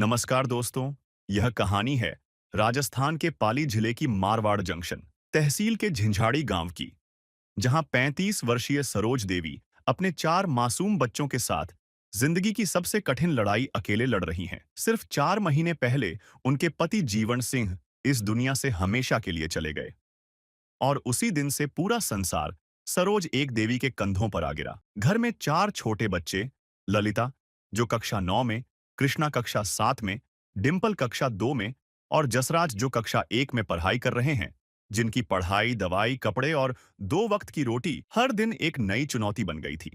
नमस्कार दोस्तों, यह कहानी है राजस्थान के पाली जिले की मारवाड़ जंक्शन तहसील के झिंझाड़ी गांव की, जहां 35 वर्षीय सरोज देवी अपने 4 मासूम बच्चों के साथ जिंदगी की सबसे कठिन लड़ाई अकेले लड़ रही हैं। सिर्फ 4 महीने पहले उनके पति जीवन सिंह इस दुनिया से हमेशा के लिए चले गए और उसी दिन से पूरा संसार सरोज एक देवी के कंधों पर आ गिरा। घर में 4 छोटे बच्चे, ललिता जो कक्षा 9 में, कृष्णा कक्षा 7 में, डिंपल कक्षा 2 में और जसराज जो कक्षा 1 में पढ़ाई कर रहे हैं, जिनकी पढ़ाई, दवाई, कपड़े और 2 वक्त की रोटी हर दिन एक नई चुनौती बन गई थी।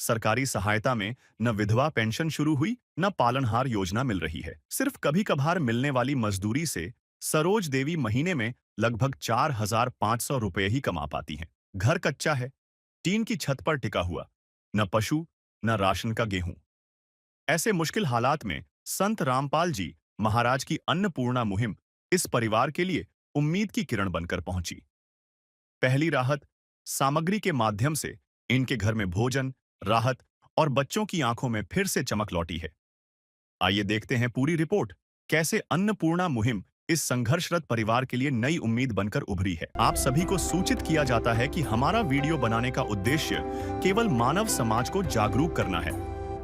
सरकारी सहायता में न विधवा पेंशन शुरू हुई, न पालनहार योजना मिल रही है। सिर्फ कभी कभार मिलने वाली मजदूरी से सरोज देवी महीने में लगभग 4,500 रुपए ही कमा पाती हैं। घर कच्चा है, टीन की छत पर टिका हुआ, न पशु, न राशन का गेहूं। ऐसे मुश्किल हालात में संत रामपाल जी महाराज की अन्नपूर्णा मुहिम इस परिवार के लिए उम्मीद की किरण बनकर पहुंची। पहली राहत सामग्री के माध्यम से इनके घर में भोजन, राहत और बच्चों की आंखों में फिर से चमक लौटी है। आइए देखते हैं पूरी रिपोर्ट, कैसे अन्नपूर्णा मुहिम इस संघर्षरत परिवार के लिए नई उम्मीद बनकर उभरी है। आप सभी को सूचित किया जाता है कि हमारा वीडियो बनाने का उद्देश्य केवल मानव समाज को जागरूक करना है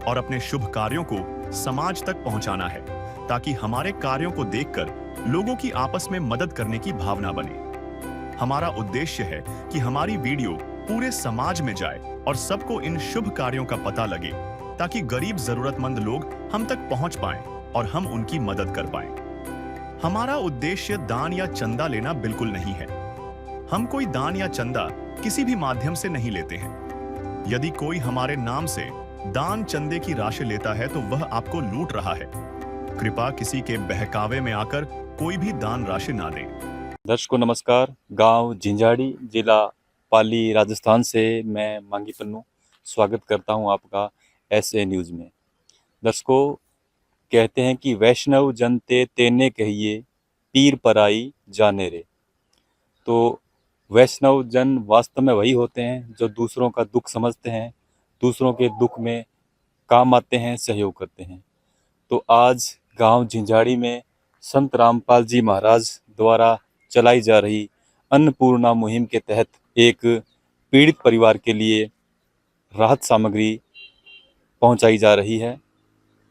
और अपने शुभ कार्यों को समाज तक पहुंचाना है, ताकि हमारे कार्यों को देखकर लोगों की आपस में मदद करने की भावना बने। हमारा उद्देश्य है कि हमारी वीडियो पूरे समाज में जाए और सबको इन शुभ कार्यों का पता लगे, ताकि गरीब जरूरतमंद लोग हम तक पहुंच पाएं और हम उनकी मदद कर पाएं। हमारा उद्देश्य दान या चंदा लेना बिल्कुल नहीं है। हम कोई दान या चंदा किसी भी माध्यम से नहीं लेते हैं। यदि कोई हमारे नाम से दान चंदे की राशि लेता है तो वह आपको लूट रहा है। कृपया किसी के बहकावे में आकर कोई भी दान राशि ना दें। दर्शकों नमस्कार। गांव झिंझाड़ी, जिला पाली, राजस्थान से मैं मांगी पन्नू स्वागत करता हूं आपका SA न्यूज़ में। दर्शकों, कहते हैं कि वैष्णव जन ते तेने कहिए, पीर पराई जाने रे। तो वैष्णव जन वास्तव में वही होते हैं जो दूसरों का दुख समझते हैं, दूसरों के दुख में काम आते हैं, सहयोग करते हैं। तो आज गांव झिंझाड़ी में संत रामपाल जी महाराज द्वारा चलाई जा रही अन्नपूर्णा मुहिम के तहत एक पीड़ित परिवार के लिए राहत सामग्री पहुंचाई जा रही है।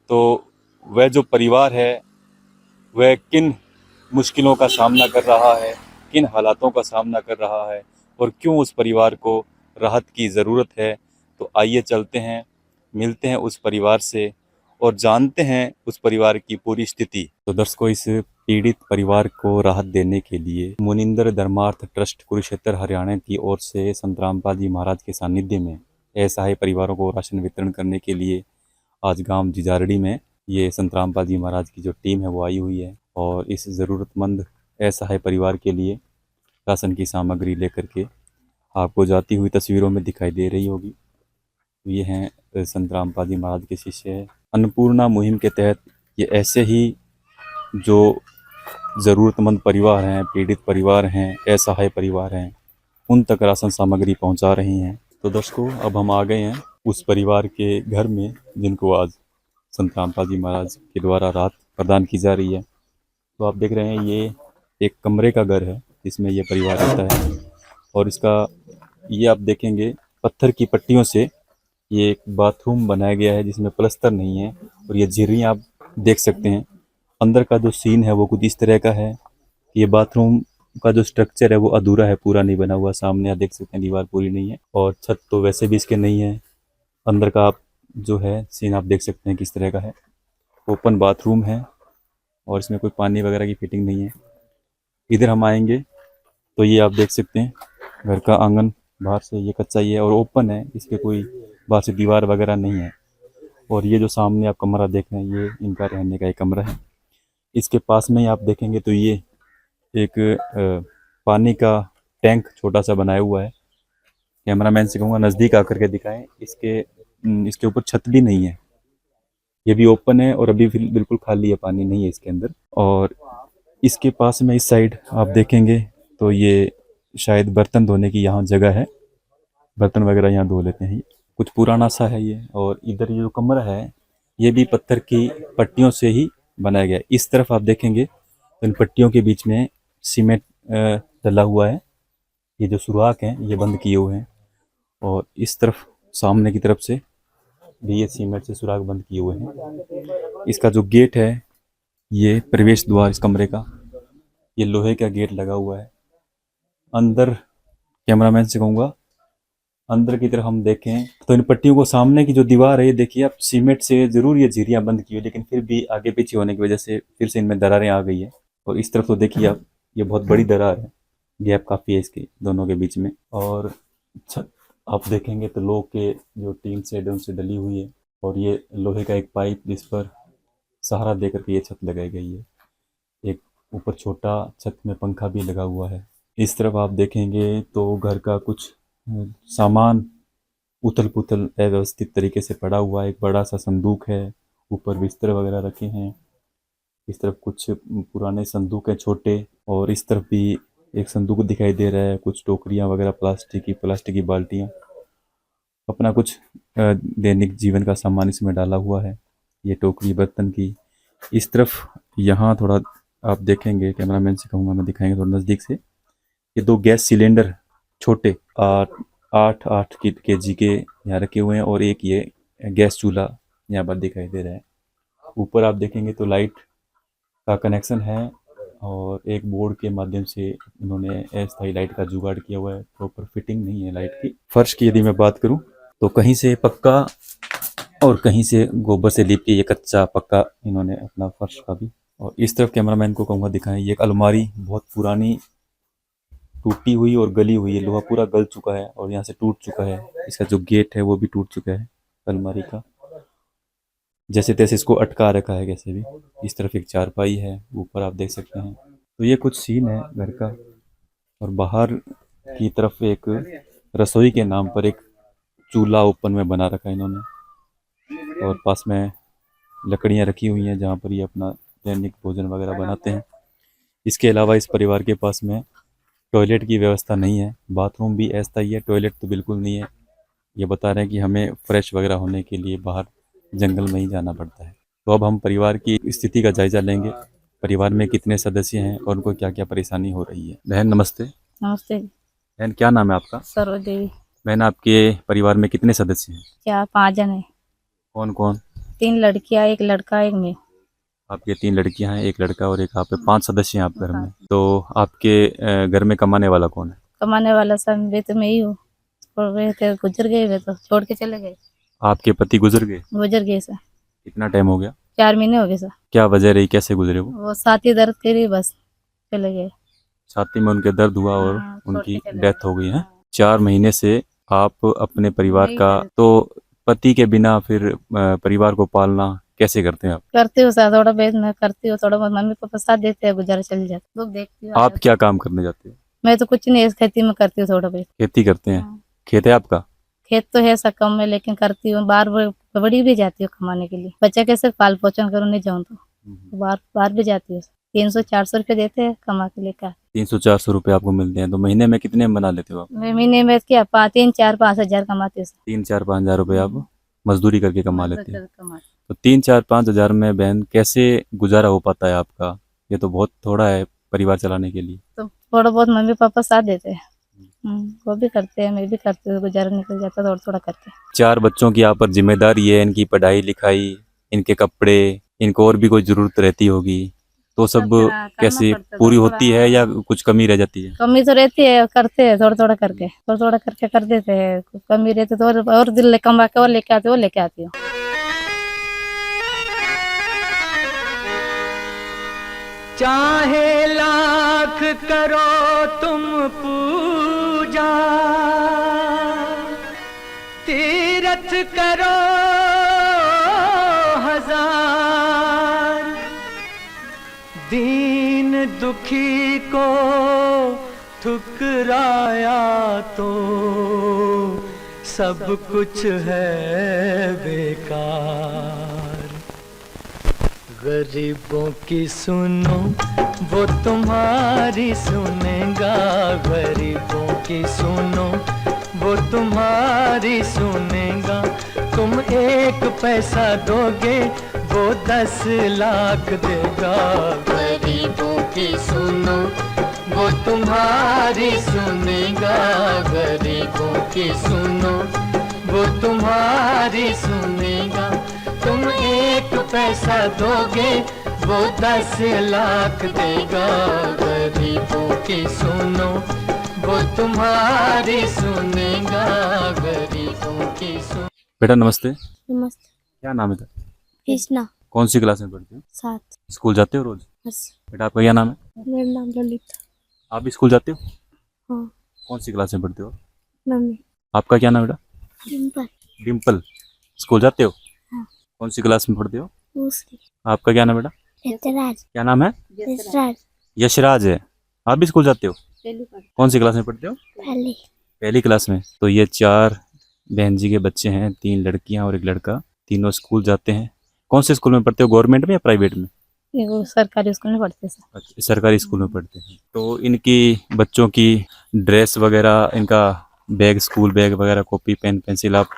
तो वह जो परिवार है वह किन मुश्किलों का सामना कर रहा है, किन हालातों का सामना कर रहा है और क्यों उस परिवार को राहत की ज़रूरत है, तो आइए चलते हैं, मिलते हैं उस परिवार से और जानते हैं उस परिवार की पूरी स्थिति। तो दर्शकों, इस पीड़ित परिवार को राहत देने के लिए मुनिंदर धर्मार्थ ट्रस्ट कुरुक्षेत्र हरियाणा की ओर से संत रामपाल जी महाराज के सानिध्य में असहाय परिवारों को राशन वितरण करने के लिए आज गांव झिंझाड़ी में ये संत रामपाल जी महाराज की जो टीम है वो आई हुई है और इस ज़रूरतमंद असहाय परिवार के लिए राशन की सामग्री लेकर के आपको जाती हुई तस्वीरों में दिखाई दे रही होगी। ये हैं संत रामपाल जी महाराज के शिष्य है। अन्नपूर्णा मुहिम के तहत ये ऐसे ही जो ज़रूरतमंद परिवार हैं, पीड़ित परिवार हैं, असहाय परिवार हैं, उन तक राशन सामग्री पहुंचा रही हैं। तो दर्शकों, अब हम आ गए हैं उस परिवार के घर में जिनको आज संत रामपाल जी महाराज के द्वारा राहत प्रदान की जा रही है। तो आप देख रहे हैं ये एक कमरे का घर है जिसमें ये परिवार रहता है और इसका ये आप देखेंगे पत्थर की पट्टियों से ये एक बाथरूम बनाया गया है जिसमें प्लस्तर नहीं है और ये झिर्री आप देख सकते हैं। अंदर का जो सीन है वो कुछ इस तरह का है। ये बाथरूम का जो स्ट्रक्चर है वो अधूरा है, पूरा नहीं बना हुआ। सामने आप देख सकते हैं दीवार पूरी नहीं है और छत तो वैसे भी इसके नहीं है। अंदर का आप जो है सीन आप देख सकते हैं किस तरह का है। ओपन बाथरूम है और इसमें कोई पानी वगैरह की फिटिंग नहीं है। इधर हम आएंगे तो ये आप देख सकते हैं घर का आंगन बाहर से ये कच्चा ही है और ओपन है, इसके कोई बाहर से दीवार वगैरह नहीं है। और ये जो सामने आप कमरा देख रहे हैं ये इनका रहने का एक कमरा है। इसके पास में ही आप देखेंगे तो ये एक पानी का टैंक छोटा सा बनाया हुआ है। कैमरामैन से कहूँगा नज़दीक आकर के दिखाएं। इसके ऊपर छत भी नहीं है, ये भी ओपन है और अभी बिल्कुल खाली है, पानी नहीं है इसके अंदर। और इसके पास में इस साइड आप देखेंगे तो ये शायद बर्तन धोने की यहाँ जगह है, बर्तन वगैरह यहाँ धो लेते हैं। कुछ पुराना सा है ये। और इधर ये जो कमरा है ये भी पत्थर की पट्टियों से ही बनाया गया है। इस तरफ आप देखेंगे तो इन पट्टियों के बीच में सीमेंट डला हुआ है। ये जो सुराख हैं ये बंद किए हुए हैं और इस तरफ सामने की तरफ से भी ये सीमेंट से सुराख बंद किए हुए हैं। इसका जो गेट है ये प्रवेश द्वार इस कमरे का, ये लोहे का गेट लगा हुआ है। अंदर कैमरामैन से कहूँगा अंदर की तरफ हम देखें तो इन पट्टियों को सामने की जो दीवार है ये देखिए आप सीमेंट से जरूर ये झिरियाँ बंद की हुई, लेकिन फिर भी आगे पीछे होने की वजह से फिर से इनमें दरारें आ गई है। और इस तरफ तो देखिए आप ये बहुत बड़ी दरार है, गैप काफ़ी है इसके दोनों के बीच में। और छत आप देखेंगे तो लोह के जो टीन शेड है उनसे डली हुई है और ये लोहे का एक पाइप जिस पर सहारा देकर के ये छत लगाई गई है। एक ऊपर छोटा छत में पंखा भी लगा हुआ है। इस तरफ आप देखेंगे तो घर का कुछ सामान उथल पुथल अव्यवस्थित तरीके से पड़ा हुआ है। एक बड़ा सा संदूक है, ऊपर बिस्तर वगैरह रखे हैं। इस तरफ कुछ पुराने संदूक हैं छोटे, और इस तरफ भी एक संदूक दिखाई दे रहा है, कुछ टोकरियां वगैरह प्लास्टिक की बाल्टियां, अपना कुछ दैनिक जीवन का सामान इसमें डाला हुआ है। ये टोकरी बर्तन की। इस तरफ यहाँ थोड़ा आप देखेंगे, कैमरामैन से कहूँगा मैं दिखाएंगे थोड़ा नज़दीक से, ये 2 गैस सिलेंडर छोटे 8 kg के यहाँ रखे हुए हैं और एक ये गैस चूल्हा यहाँ पर दिखाई दे रहा है। ऊपर आप देखेंगे तो लाइट का कनेक्शन है और एक बोर्ड के माध्यम से इन्होंने अस्थायी लाइट का जुगाड़ किया हुआ है। प्रॉपर फिटिंग नहीं है लाइट की। फर्श की यदि मैं बात करूं तो कहीं से पक्का और कहीं से गोबर से लीप के ये कच्चा पक्का इन्होंने अपना फर्श का भी। और इस तरफ कैमरामैन को कहूँगा दिखाएं, ये एक अलमारी बहुत पुरानी टूटी हुई और गली हुई है, लोहा पूरा गल चुका है और यहाँ से टूट चुका है। इसका जो गेट है वो भी टूट चुका है अलमारी का, जैसे तैसे इसको अटका रखा है कैसे भी। इस तरफ एक चारपाई है, ऊपर आप देख सकते हैं। तो ये कुछ सीन है घर का। और बाहर की तरफ एक रसोई के नाम पर एक चूल्हा ओपन में बना रखा है इन्होंने, और पास में लकड़ियाँ रखी हुई हैं जहाँ पर ये अपना दैनिक भोजन वगैरह बनाते हैं। इसके अलावा इस परिवार के पास में टॉयलेट की व्यवस्था नहीं है, बाथरूम भी अस्थायी है, टॉयलेट तो बिल्कुल नहीं है। ये बता रहे हैं कि हमें फ्रेश वगैरह होने के लिए बाहर जंगल में ही जाना पड़ता है। तो अब हम परिवार की स्थिति का जायजा लेंगे, परिवार में कितने सदस्य हैं और उनको क्या क्या परेशानी हो रही है। बहन नमस्ते। नमस्ते। बहन क्या नाम है आपका? सरोज देवी। बहन आपके परिवार में कितने सदस्य हैं? 5 जन है। कौन कौन? 3 लड़कियां, 1 लड़का, 1 मैं। आपके 3 लड़कियां हैं, 1 लड़का और एक आप, 5 सदस्य हैं आप घर में। तो आपके घर में कमाने वाला कौन है? कमाने वाला सब वे तो मैं ही हूँ। और वे तो गुजर गए, वे तो छोड़ के चले गए। आपके पति गुजर गए? सर। कितना टाइम हो गया? 4 महीने हो गए सर। क्या वजह रही, कैसे गुजरे वो? साथी दर्द करी, बस चले गए। छाती में उनके दर्द हुआ और हाँ, छोड़ उनकी के चले डेथ गए। हो गई है। हाँ। 4 महीने से आप अपने परिवार नहीं का, कर- तो पति के बिना फिर परिवार को पालना कैसे करते हैं आप? करती हूँ सर, थोड़ा बहुत मैं करती हूँ, थोड़ा बहुत मम्मी पापा साथ देते हैं, गुजारा चल जाता। लोग देखती हूँ। आप क्या काम करने जाते हैं? मैं तो कुछ नहीं, इस खेती में करती हूँ थोड़ा बहुत। खेती करते हैं? हाँ। खेत है आपका? खेत तो है सब कम में, लेकिन करती हूँ। बाहर बड़ी भी जाती हूँ कमाने के लिए, बच्चा कैसे पाल पोषण करूँ, नहीं जाऊँ तो बाहर भी जाती हूँ। 300-400 रुपये देते हैं कमा के लेकर। 300-400 रुपये आपको मिलते हैं, तो महीने में कितने बना लेते हो आप? मैं महीने में क्या 3-4-5 हजार कमाती हूँ। 3-4-5 हज़ार रुपये आप मजदूरी करके कमा लेते हैं। कमाती। तो 3-4-5 हज़ार में बहन कैसे गुजारा हो पाता है आपका? ये तो बहुत थोड़ा है परिवार चलाने के लिए। तो थोड़ा बहुत मम्मी पापा साथ देते हैं। वो भी करते हैं, मैं भी करती हूँ, गुजारा निकल जाता थोड़ा थोड़ा करके। 4 बच्चों की आप पर जिम्मेदारी है, इनकी पढ़ाई लिखाई, इनके कपड़े, इनको और भी कोई ज़रूरत रहती होगी, तो सब करना कैसे पड़ता है, पूरी थोड़ा होती है या कुछ कमी रह जाती है? कमी तो रहती है, करते हैं थोड़ा थोड़ा करके कर देते हैं। कमी रहती तो और दिल कमा के और लेके आती हूँ। चाहे लाख करो तुम पूजा, तीरथ करो हजार, दीन दुखी को ठुकराया तो सब कुछ है बेकार। गरीबों की सुनो वो तुम्हारी सुनेगा, गरीबों की सुनो वो तुम्हारी सुनेगा। तुम 1 पैसा दोगे वो 10 लाख देगा। गरीबों की सुनो वो तुम्हारी सुनेगा, गरीबों की सुनो वो तुम्हारी सुनेगा। तुम 1 पैसा दोगे वो 10 लाख देगा। गरीबों की सुनो वो तुम्हारी सुनेगा, गरीबों की सुनो। बेटा नमस्ते, नमस्ते। क्या नाम है तेरा? कृष्णा। कौन सी क्लास में पढ़ते हो? 7। स्कूल जाते हो रोज? बस। बेटा आपका क्या नाम है? मेरा नाम ललिता। आप भी स्कूल जाते हो? हाँ। कौन सी क्लास में पढ़ते हो? मम्मी। आपका क्या नाम है बेटा? डिम्पल। डिम्पल। स्कूल जाते हो? हाँ। कौन सी क्लास में पढ़ते हो? दूसरी। आपका क्या नाम है बेटा? यशराज। क्या नाम है? यशराज। यशराज है। आप भी स्कूल जाते हो? कौन सी क्लास में पढ़ते हो? पहले। पहली क्लास में। तो ये 4 बहन जी के बच्चे हैं, 3 लड़कियां और 1 लड़का। तीनों स्कूल जाते हैं। कौन से स्कूल में पढ़ते हो, गवर्नमेंट में या प्राइवेट में? ये वो सरकारी स्कूल में पढ़ते सर। अच्छा, सरकारी स्कूल में पढ़ते हैं। तो इनकी बच्चों की ड्रेस वगैरह, इनका बैग, स्कूल बैग वगैरह, कॉपी पेन पेंसिल आप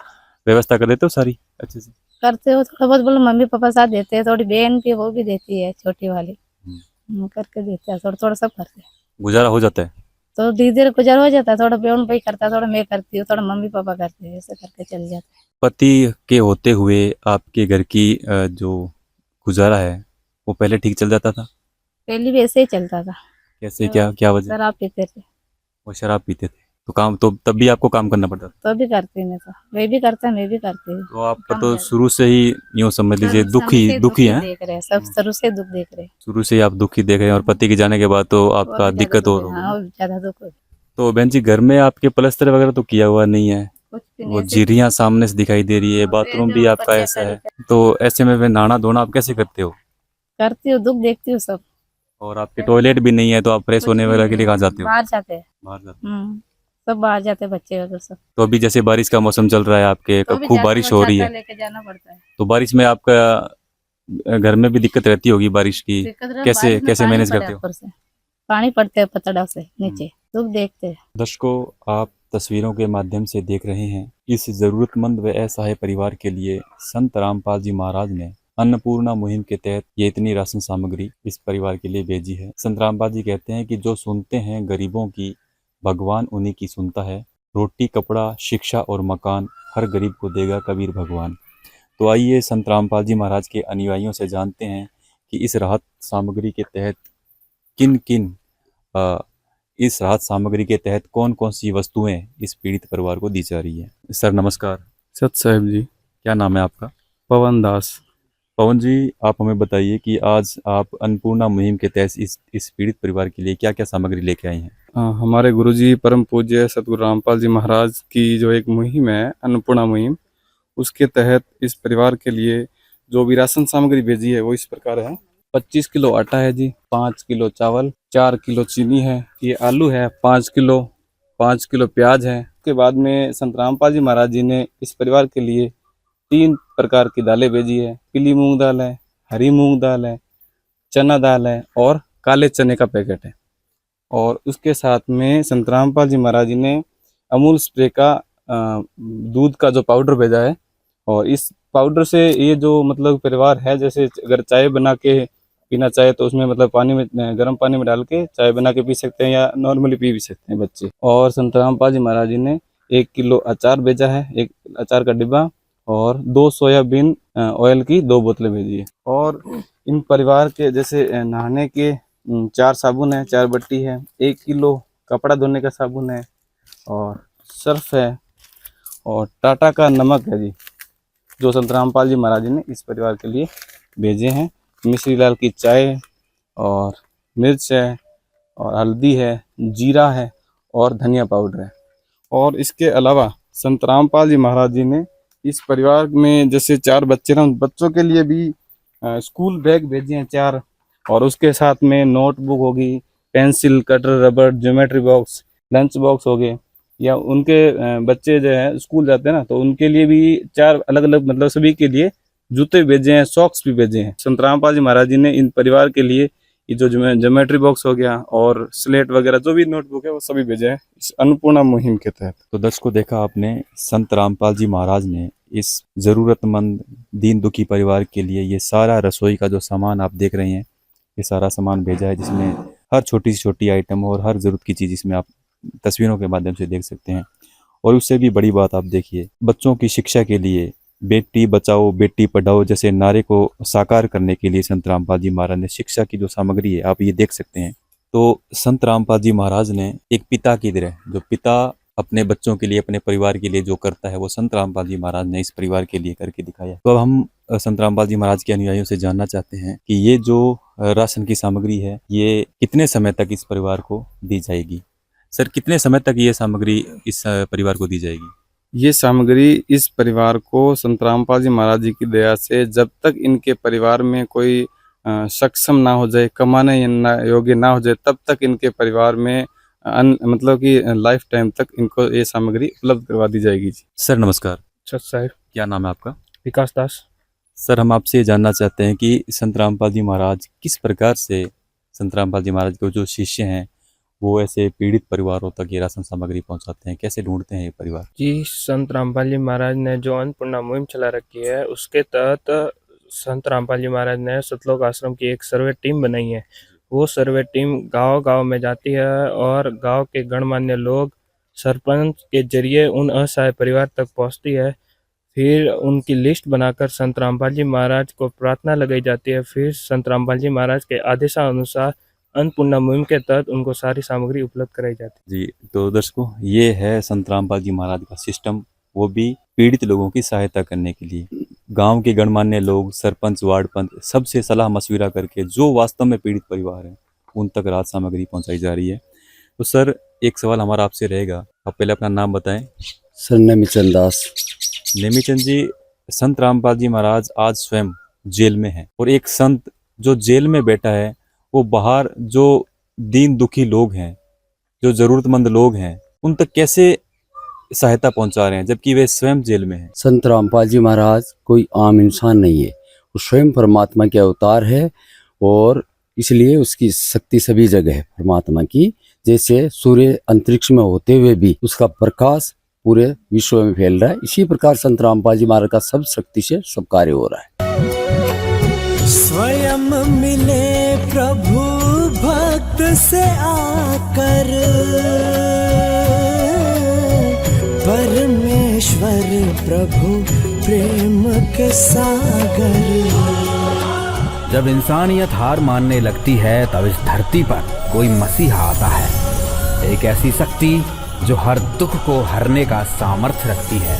व्यवस्था कर देते हो सारी अच्छे से? करते हो थोड़ा बहुत, बोलो मम्मी पापा साथ देते हैं, थोड़ी बहन की वो भी देती है छोटी वाली, करके देते हैं थोड़ा थोड़ा, सब करते हैं। गुजारा हो जाता है? तो धीरे धीरे गुजर हो जाता है, थोड़ा बहन भाई करता है, थोड़ा मैं करती हूँ, थोड़ा मम्मी पापा करते हैं, ऐसे करके चल जाता है। पति के होते हुए आपके घर की जो गुजारा है वो पहले ठीक चल जाता था? पहले भी ऐसे ही चलता था। कैसे, क्या क्या वजह? शराब पीते थे वो शराब पीते थे, तो काम तो तब भी आपको काम करना पड़ता था? तो भी करती मैं, तो वे भी करता है मैं भी करती हूँ। तो आपका तो शुरू से ही यूँ समझ लीजिए दुखी है? देख रहे हैं सब, शुरू से दुख देख रहे हैं। शुरू से ही आप दुखी देख रहे हैं और पति के जाने के बाद तो आपका और भी दिक्कत ज्यादा और दुख है, होगी। हाँ, और ज्यादा दुख है। तो बहन जी, घर में आपके प्लस्तर वगैरह तो किया हुआ नहीं है, कुछ भी वो नहीं, ऐसे जीरियाँ सामने से दिखाई दे रही है, और बाथरूम जो भी आपका बच्चा ऐसा है। करेगा। तो ऐसे में नहाना धोना आप कैसे करते हो? करती हूँ, दुख देखती हूँ सब। और आपके टॉयलेट भी नहीं है, तो आप फ्रेश कुछ होने भी वगैरह के नहीं लिए है, कहाँ जाते हो? बाहर जाते हैं। बाहर जाते हो? सब बाहर जाते हैं बच्चे वगैरह सब। तो अभी जैसे बारिश का मौसम चल रहा है आपके, तो भी खूब जाते बारिश हैं, हो रही छाता है, लेके जाना पड़ता है। तो बारिश में आपका घर में भी दिक्कत रहती होगी बारिश की, दिक्कत रहे, कैसे बारिश में कैसे पानी मैनेज पड़े करते हो? ऊपर से, पानी पड़ते है पतड़ा से नीचे, दुख देखते हैं। दर्शकों, आप तस्वीरों के माध्यम से देख रहे हैं, इस जरूरतमंद व असहाय परिवार के लिए संत रामपाल जी महाराज ने अन्नपूर्णा मुहिम के तहत ये इतनी राशन सामग्री इस परिवार के लिए भेजी है। संत रामपाल जी कहते हैं कि जो सुनते हैं गरीबों की, भगवान उन्हीं की सुनता है। रोटी, कपड़ा, शिक्षा और मकान हर गरीब को देगा कबीर भगवान। तो आइए संत रामपाल जी महाराज के अनुयायियों से जानते हैं कि इस राहत सामग्री के तहत किन किन इस राहत सामग्री के तहत कौन कौन सी वस्तुएं इस पीड़ित परिवार को दी जा रही है। सर नमस्कार। सत साहिब जी। क्या नाम है आपका? पवन दास। पवन जी, आप हमें बताइए कि आज आप अन्नपूर्णा मुहिम के तहत इस पीड़ित परिवार के लिए क्या क्या सामग्री लेके आए हैं? हमारे गुरुजी परम पूज्य सतगुरु रामपाल जी महाराज की जो एक मुहिम है, अन्नपूर्णा मुहिम, उसके तहत इस परिवार के लिए जो भी राशन सामग्री भेजी है वो इस प्रकार है। 25 किलो आटा है जी, 5 किलो चावल, 4 किलो चीनी है, ये आलू है 5 किलो, 5 किलो प्याज है। उसके बाद में संत रामपाल जी महाराज जी ने इस परिवार के लिए 3 प्रकार की दालें भेजी है। पीली मूंग दाल है, हरी मूंग दाल है, चना दाल है और काले चने का पैकेट है। और उसके साथ में संत रामपाल जी महाराज जी ने अमूल स्प्रे का दूध का जो पाउडर भेजा है। और इस पाउडर से ये जो मतलब परिवार है, जैसे अगर चाय बना के पीना चाहे तो उसमें मतलब पानी में, गर्म पानी में डाल के चाय बना के पी सकते हैं या नॉर्मली पी भी सकते हैं बच्चे। और संत रामपाल जी महाराज जी ने 1 किलो अचार भेजा है, 1 अचार का डिब्बा, और 2 सोयाबीन ऑयल की 2 बोतलें भेजी है। और इन परिवार के जैसे नहाने के 4 साबुन है, 4 बट्टी है, 1 किलो कपड़ा धोने का साबुन है, और सर्फ है, और टाटा का नमक है जी, जो संत रामपाल जी महाराज जी ने इस परिवार के लिए भेजे हैं। मिश्री लाल की चाय और मिर्च है और हल्दी है, जीरा है और धनिया पाउडर है। और इसके अलावा संत रामपाल जी महाराज जी ने इस परिवार में जैसे 4 बच्चे हैं, उन बच्चों के लिए भी स्कूल बैग भेजे हैं 4, और उसके साथ में नोटबुक होगी, pencil, cutter, rubber, geometry box, lunch box हो गए, या उनके बच्चे जो है स्कूल जाते हैं ना, तो उनके लिए भी 4 अलग अलग मतलब सभी के लिए जूते भेजे हैं, सॉक्स भी भेजे हैं। संत रामपाल जी महाराज जी ने इन परिवार के लिए ये जो ज्योमेट्री बॉक्स हो गया और स्लेट वगैरह जो भी नोटबुक है वो सभी भेजे हैं इस अन्नपूर्णा मुहिम के तहत। तो दर्शकों, देखा आपने, संत रामपाल जी महाराज ने इस ज़रूरतमंद दीन दुखी परिवार के लिए ये सारा रसोई का जो सामान आप देख रहे हैं, ये सारा सामान भेजा है, जिसमें हर छोटी से छोटी आइटम और हर ज़रूरत की चीज़ इसमें आप तस्वीरों के माध्यम से देख सकते हैं। और उससे भी बड़ी बात आप देखिए, बच्चों की शिक्षा के लिए बेटी बचाओ बेटी पढ़ाओ जैसे नारे को साकार करने के लिए संत रामपाल जी महाराज ने शिक्षा की जो सामग्री है आप ये देख सकते हैं। तो संत रामपाल जी महाराज ने एक पिता की तरह, जो पिता अपने बच्चों के लिए अपने परिवार के लिए जो करता है, वो संत रामपाल जी महाराज ने इस परिवार के लिए करके दिखाया। तो अब हम संत रामपाल जी महाराज के अनुयायियों से जानना चाहते हैं कि ये जो राशन की सामग्री है ये कितने समय तक इस परिवार को दी जाएगी। सर, कितने समय तक ये सामग्री इस परिवार को दी जाएगी? ये सामग्री इस परिवार को संत रामपाल जी महाराज जी की दया से जब तक इनके परिवार में कोई सक्षम ना हो जाए, कमाने योग्य ना हो जाए, तब तक इनके परिवार में मतलब कि लाइफ टाइम तक इनको ये सामग्री उपलब्ध करवा दी जाएगी। सर नमस्कार। सच साहब, क्या नाम है आपका? विकास दास। सर, हम आपसे जानना चाहते हैं कि संत रामपाल जी महाराज किस प्रकार से, संत रामपाल जी महाराज के जो शिष्य हैं वो ऐसे पीड़ित परिवारों तक ये राशन सामग्री पहुंचाते हैं, कैसे ढूंढते हैं ये परिवार? जी, संत रामपाल जी महाराज ने जो अन्नपूर्णा मुहिम चला रखी है उसके तहत संत रामपाल जी महाराज ने सतलोक आश्रम की एक सर्वे टीम बनाई है। वो सर्वे टीम गांव-गांव में जाती है और गांव के गणमान्य लोग सरपंच के जरिए उन असहाय परिवार तक पहुंचती है। फिर उनकी लिस्ट बनाकर संत रामपाल जी महाराज को प्रार्थना लगाई जाती है। फिर संत रामपाल जी महाराज के आदेशानुसार अन्नपूर्णा मुहिम के तहत उनको सारी सामग्री उपलब्ध कराई जाती है। जी, तो दर्शकों, ये है संत रामपाल जी महाराज का सिस्टम, वो भी पीड़ित लोगों की सहायता करने के लिए। गांव के गणमान्य लोग, सरपंच, वार्ड पंच, सबसे सलाह मशविरा करके जो वास्तव में पीड़ित परिवार हैं उन तक राहत सामग्री पहुंचाई जा रही है। तो सर, एक सवाल हमारा आपसे रहेगा, आप पहले अपना नाम बताएं। सर नेमीचंद दास। नेमीचंद जी, संत रामपाल जी महाराज आज स्वयं जेल में हैं और एक संत जो जेल में बैठा है वो बाहर जो दीन दुखी लोग हैं, जो जरूरतमंद लोग हैं, उन तक कैसे सहायता पहुंचा रहे हैं जबकि वे स्वयं जेल में हैं? संत रामपाल जी महाराज कोई आम इंसान नहीं है, वो स्वयं परमात्मा के अवतार है और इसलिए उसकी शक्ति सभी जगह है परमात्मा की। जैसे सूर्य अंतरिक्ष में होते हुए भी उसका प्रकाश पूरे विश्व में फैल रहा है, इसी प्रकार संत रामपाल जी महाराज का सब शक्ति से सब कार्य हो रहा है। स्वयं मिले प्रभु भक्त से आकर, परमेश्वर प्रभु प्रेम के सागर। जब इंसानियत हार मानने लगती है तब इस धरती पर कोई मसीहा आता है, एक ऐसी शक्ति जो हर दुख को हरने का सामर्थ्य रखती है।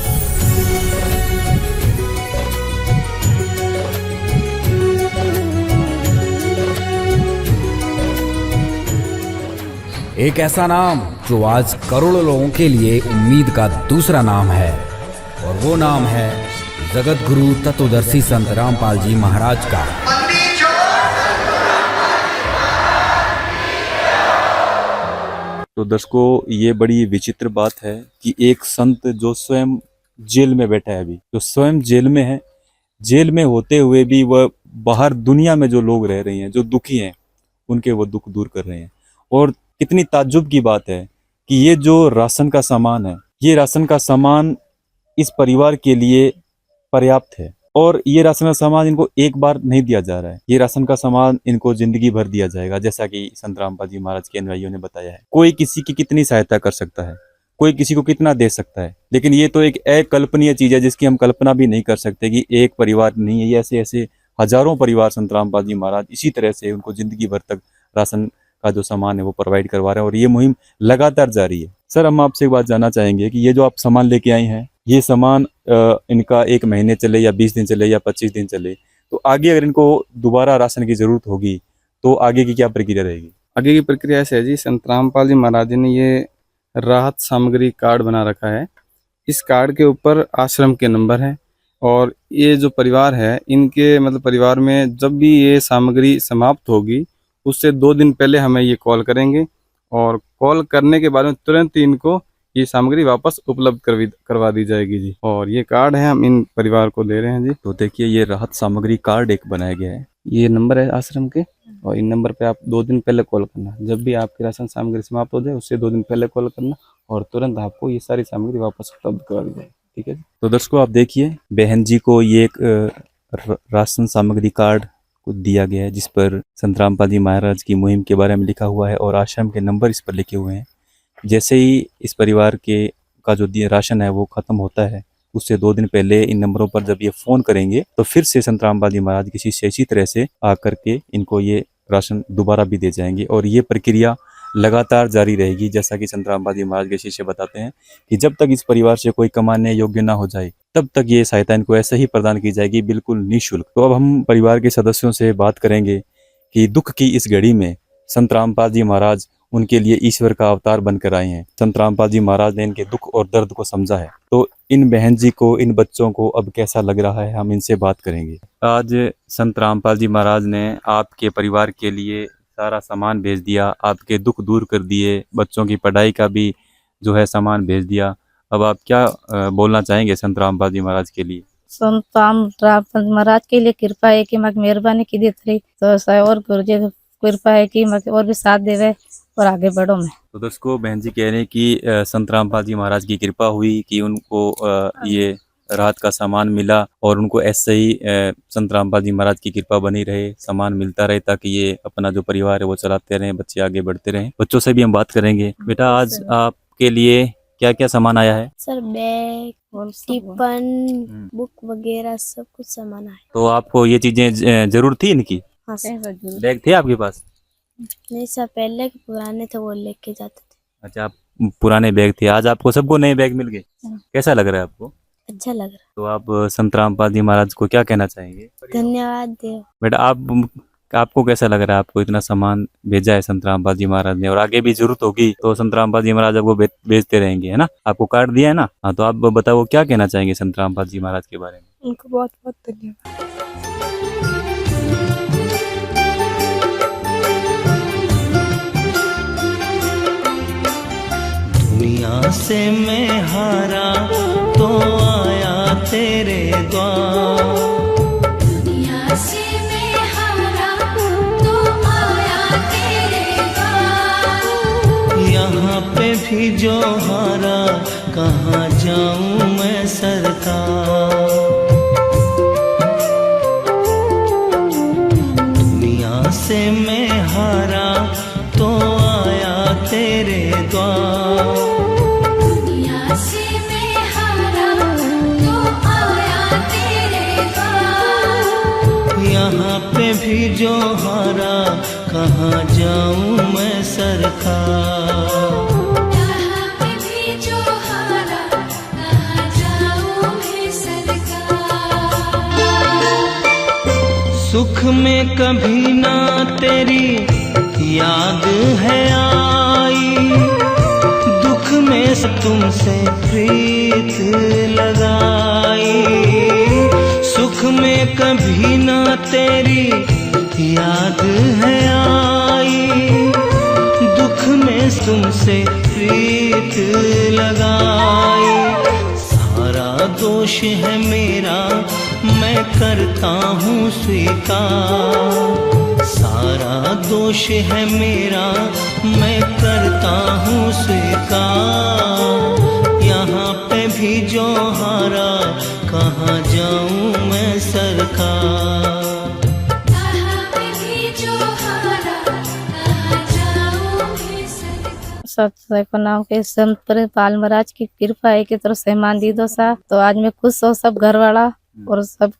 एक ऐसा नाम जो आज करोड़ों लोगों के लिए उम्मीद का दूसरा नाम है, और वो नाम है जगत गुरु तत्वदर्शी संत रामपाल जी महाराज का। तो दर्शकों, ये बड़ी विचित्र बात है कि एक संत जो स्वयं जेल में बैठा है, अभी जो स्वयं जेल में है, जेल में होते हुए भी वह बाहर दुनिया में जो लोग रह रहे हैं, जो दुखी हैं, उनके वो दुख दूर कर रहे हैं। और कितनी ताज्जुब की बात है कि ये जो राशन का सामान है, ये राशन का सामान इस परिवार के लिए पर्याप्त है और ये राशन का सामान इनको एक बार नहीं दिया जा रहा है, ये राशन का सामान इनको जिंदगी भर दिया जाएगा, जैसा कि संत रामपाल जी महाराज के अनुयायियों ने बताया है। कोई किसी की कितनी सहायता कर सकता है, कोई किसी को कितना दे सकता है, लेकिन ये तो एक अकल्पनीय चीज है जिसकी हम कल्पना भी नहीं कर सकते कि एक परिवार नहीं है, ये ऐसे ऐसे हजारों परिवार संत रामपाल जी महाराज इसी तरह से उनको जिंदगी भर तक राशन का जो सामान है वो प्रोवाइड करवा रहे हैं और ये मुहिम लगातार जारी है। सर, हम आपसे एक बात जानना चाहेंगे कि ये जो आप सामान लेके आए हैं, ये सामान इनका 1 महीने चले या 20 दिन चले या 25 दिन चले, तो आगे अगर इनको दोबारा राशन की जरूरत होगी तो आगे की क्या प्रक्रिया रहेगी? आगे की प्रक्रिया ऐसे है जी, संत रामपाल जी महाराज जी ने ये राहत सामग्री कार्ड बना रखा है। इस कार्ड के ऊपर आश्रम के नंबर हैं और ये जो परिवार है, इनके मतलब परिवार में जब भी ये सामग्री समाप्त होगी उससे 2 दिन पहले हमें ये कॉल करेंगे और कॉल करने के बाद में तुरंत ही इनको ये सामग्री वापस उपलब्ध करवा दी जाएगी जी। और ये कार्ड है, हम इन परिवार को दे रहे हैं जी। तो देखिए, ये राहत सामग्री कार्ड एक बनाया गया है, ये नंबर है आश्रम के और इन नंबर पे आप 2 दिन पहले कॉल करना। जब भी आपकी राशन सामग्री समाप्त हो जाए उससे 2 दिन पहले कॉल करना और तुरंत आपको ये सारी सामग्री वापस उपलब्ध करवा दी जाएगी। ठीक है। तो दर्शकों आप देखिए, बहन जी को ये एक राशन सामग्री कार्ड को दिया गया है जिस पर संत रामपाल जी महाराज की मुहिम के बारे में लिखा हुआ है और आश्रम के नंबर इस पर लिखे हुए हैं। जैसे ही इस परिवार के का जो राशन है वो ख़त्म होता है, उससे 2 दिन पहले इन नंबरों पर जब ये फ़ोन करेंगे तो फिर से संत रामपाल जी महाराज किसी से इसी तरह से आकर के इनको ये राशन दोबारा भी दे जाएंगे और ये प्रक्रिया लगातार जारी रहेगी। जैसा कि संत रामपाल जी महाराज के शिष्य बताते हैं कि जब तक इस परिवार से कोई कमाने योग्य ना हो जाए तब तक ये सहायता इनको ऐसे ही प्रदान की जाएगी, बिल्कुल निःशुल्क। तो अब हम परिवार के सदस्यों से बात करेंगे कि दुख की इस घड़ी में संत रामपाल जी महाराज उनके लिए ईश्वर का अवतार बनकर आए हैं। संत रामपाल जी महाराज ने इनके दुख और दर्द को समझा है। तो इन बहन जी को, इन बच्चों को अब कैसा लग रहा है, हम इनसे बात करेंगे। आज संत रामपाल जी महाराज ने आपके परिवार के लिए सारा सामान भेज दिया, आपके दुख दूर कर दिए, बच्चों की पढ़ाई का भी जो है सामान भेज दिया। अब आप क्या बोलना चाहेंगे संत रामपाल जी महाराज के लिए? संत रामपाल महाराज के लिए कृपा है कि मैं मेहरबानी की दी थी, तो और गुरु जी कृपा है कि मैं और भी साथ देवे और आगे बढ़ो मैं। तो दोस्तों बहन जी कह रहे हैं कि संत रामपाल जी महाराज की कृपा हुई कि उनको ये राहत का सामान मिला और उनको ऐसे ही संत रामपाल जी महाराज की कृपा बनी रहे, सामान मिलता रहे ताकि ये अपना जो परिवार है वो चलाते रहें, बच्चे आगे बढ़ते रहें। बच्चों से भी हम बात करेंगे। बेटा आज आपके लिए क्या क्या सामान आया है? सर बैग, टिफिन, बुक वगैरह सब कुछ सामान आया। तो आपको ये चीजें जरूर थी इनकी? हाँ सर। बैग थे आपके पास? नहीं सर, पहले के पुराने थे वो लेके जाते थे। अच्छा, आप पुराने बैग थे। आज आपको सबको नए बैग मिल गए, कैसा लग रहा है आपको? अच्छा लग रहा। तो आप संत रामपाल जी महाराज को क्या कहना चाहेंगे? धन्यवाद देव। बेटा आपको कैसा लग रहा है? आपको इतना सामान भेजा है संत रामपाल जी महाराज ने और आगे भी जरूरत होगी तो संत रामपाल जी महाराज आपको भेजते रहेंगे, है ना? आपको कार्ड दिया है ना? हाँ, तो आप बताओ क्या कहना चाहेंगे संत रामपाल जी महाराज के बारे में? उनको बहुत बहुत धन्यवाद। दुनिया से मैं हारा तो आया तेरे द्वार, दुनिया से मैं हारा तो आया तेरे द्वार। यहाँ पे भी जो हारा कहाँ जाऊँ मैं सरकार। दुनिया से मैं हारा तो आया तेरे द्वार, दुनिया से मैं हारा तो आया तेरे द्वार। यहाँ पे भी जो हारा कहाँ जाऊँ मैं सरकार। यहाँ पे भी जो हारा कहाँ जाऊँ मैं सरकार। सुख में कभी ना तेरी याद है आई, दुख में तुमसे प्रीत लगाई। सुख में कभी ना तेरी याद है आई, दुख में तुमसे प्रीत लगाई। सारा दोष है मेरा मैं करता हूँ स्वीकार, सारा दोष है मेरा मैं करता हूँ स्वीकार। यहाँ पे भी जो हारा कहाँ जाऊँ मैं सरकार। यहाँ पे भी जो हारा कहाँ जाऊँ मैं सरकार। सत को नाम के संत पाल महाराज की कृपा है कि तरह सहमान दी दो सा, तो आज मैं खुश हो, सब घर वाला और सब